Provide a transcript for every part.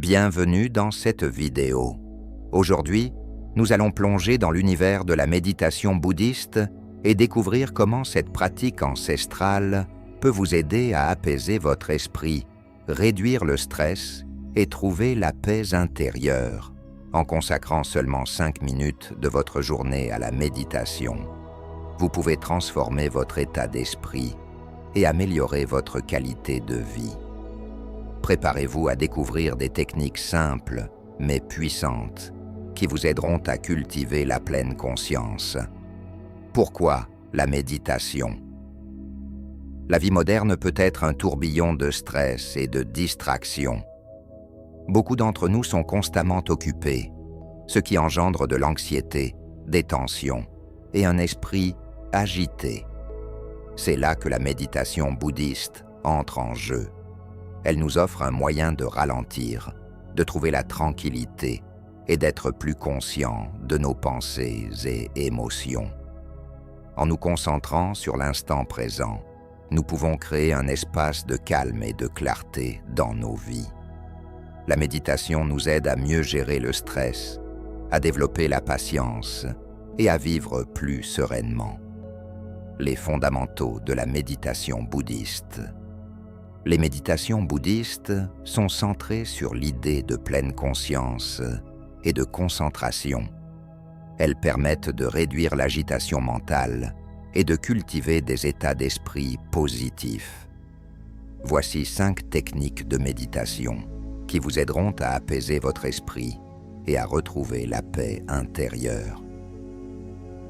Bienvenue dans cette vidéo. Aujourd'hui, nous allons plonger dans l'univers de la méditation bouddhiste et découvrir comment cette pratique ancestrale peut vous aider à apaiser votre esprit, réduire le stress et trouver la paix intérieure, en consacrant seulement 5 minutes de votre journée à la méditation. Vous pouvez transformer votre état d'esprit et améliorer votre qualité de vie. Préparez-vous à découvrir des techniques simples mais puissantes qui vous aideront à cultiver la pleine conscience. Pourquoi la méditation? La vie moderne peut être un tourbillon de stress et de distraction. Beaucoup d'entre nous sont constamment occupés, ce qui engendre de l'anxiété, des tensions et un esprit agité. C'est là que la méditation bouddhiste entre en jeu. Elle nous offre un moyen de ralentir, de trouver la tranquillité et d'être plus conscient de nos pensées et émotions. En nous concentrant sur l'instant présent, nous pouvons créer un espace de calme et de clarté dans nos vies. La méditation nous aide à mieux gérer le stress, à développer la patience et à vivre plus sereinement. Les fondamentaux de la méditation bouddhiste. Les méditations bouddhistes sont centrées sur l'idée de pleine conscience et de concentration. Elles permettent de réduire l'agitation mentale et de cultiver des états d'esprit positifs. Voici 5 techniques de méditation qui vous aideront à apaiser votre esprit et à retrouver la paix intérieure.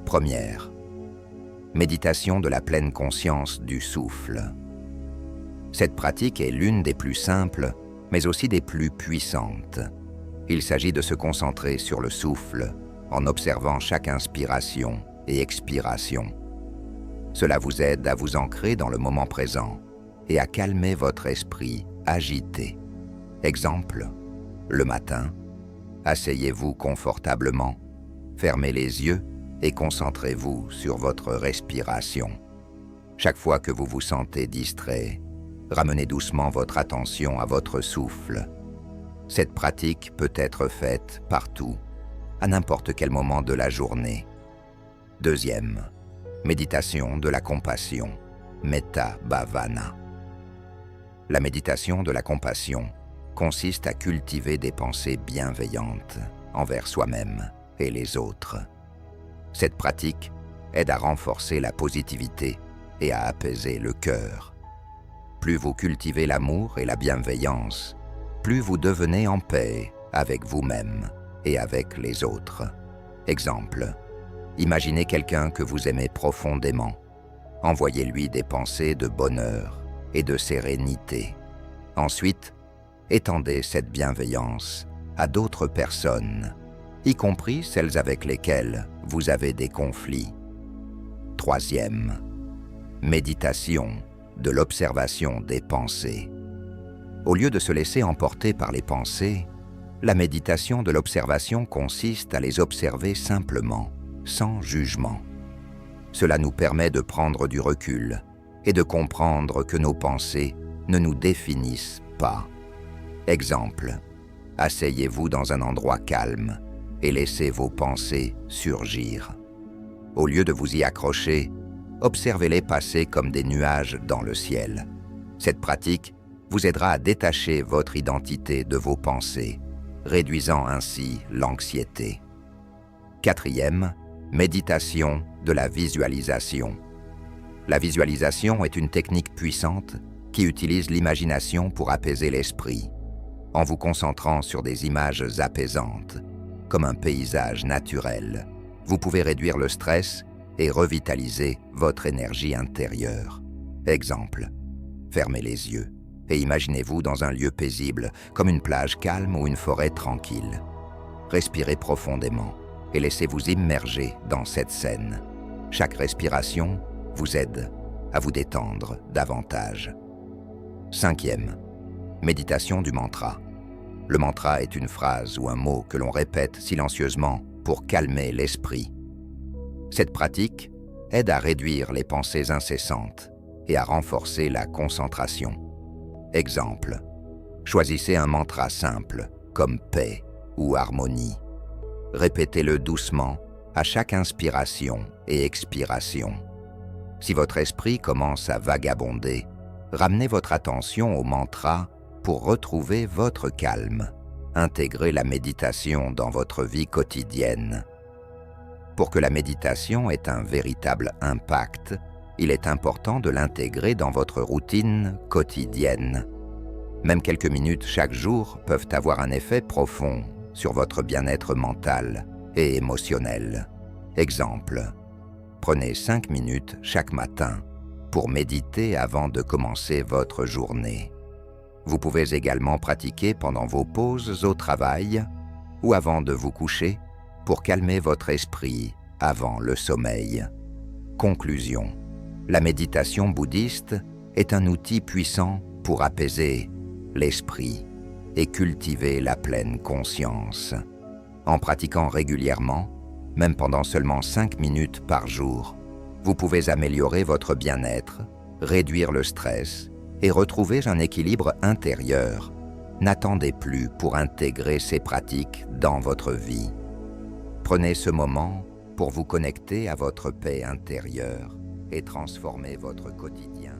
Première, méditation de la pleine conscience du souffle. Cette pratique est l'une des plus simples, mais aussi des plus puissantes. Il s'agit de se concentrer sur le souffle, en observant chaque inspiration et expiration. Cela vous aide à vous ancrer dans le moment présent et à calmer votre esprit agité. Exemple, le matin, asseyez-vous confortablement, fermez les yeux et concentrez-vous sur votre respiration. Chaque fois que vous vous sentez distrait, ramenez doucement votre attention à votre souffle. Cette pratique peut être faite partout, à n'importe quel moment de la journée. Deuxième, méditation de la compassion, Metta Bhavana. La méditation de la compassion consiste à cultiver des pensées bienveillantes envers soi-même et les autres. Cette pratique aide à renforcer la positivité et à apaiser le cœur. Plus vous cultivez l'amour et la bienveillance, plus vous devenez en paix avec vous-même et avec les autres. Exemple, imaginez quelqu'un que vous aimez profondément. Envoyez-lui des pensées de bonheur et de sérénité. Ensuite, étendez cette bienveillance à d'autres personnes, y compris celles avec lesquelles vous avez des conflits. Troisième, méditation de l'observation des pensées. Au lieu de se laisser emporter par les pensées, la méditation de l'observation consiste à les observer simplement, sans jugement. Cela nous permet de prendre du recul et de comprendre que nos pensées ne nous définissent pas. Exemple, asseyez-vous dans un endroit calme et laissez vos pensées surgir. Au lieu de vous y accrocher, observez-les passer comme des nuages dans le ciel. Cette pratique vous aidera à détacher votre identité de vos pensées, réduisant ainsi l'anxiété. Quatrième, méditation de la visualisation. La visualisation est une technique puissante qui utilise l'imagination pour apaiser l'esprit. En vous concentrant sur des images apaisantes, comme un paysage naturel, vous pouvez réduire le stress et revitaliser votre énergie intérieure. Exemple, fermez les yeux et imaginez-vous dans un lieu paisible, comme une plage calme ou une forêt tranquille. Respirez profondément et laissez-vous immerger dans cette scène. Chaque respiration vous aide à vous détendre davantage. Cinquième, méditation du mantra. Le mantra est une phrase ou un mot que l'on répète silencieusement pour calmer l'esprit. Cette pratique aide à réduire les pensées incessantes et à renforcer la concentration. Exemple, choisissez un mantra simple comme paix ou harmonie. Répétez-le doucement à chaque inspiration et expiration. Si votre esprit commence à vagabonder, ramenez votre attention au mantra pour retrouver votre calme. Intégrez la méditation dans votre vie quotidienne. Pour que la méditation ait un véritable impact, il est important de l'intégrer dans votre routine quotidienne. Même quelques minutes chaque jour peuvent avoir un effet profond sur votre bien-être mental et émotionnel. Exemple, prenez 5 minutes chaque matin pour méditer avant de commencer votre journée. Vous pouvez également pratiquer pendant vos pauses au travail ou avant de vous coucher pour calmer votre esprit avant le sommeil. Conclusion. La méditation bouddhiste est un outil puissant pour apaiser l'esprit et cultiver la pleine conscience. En pratiquant régulièrement, même pendant seulement 5 minutes par jour, vous pouvez améliorer votre bien-être, réduire le stress et retrouver un équilibre intérieur. N'attendez plus pour intégrer ces pratiques dans votre vie. Prenez ce moment pour vous connecter à votre paix intérieure et transformer votre quotidien.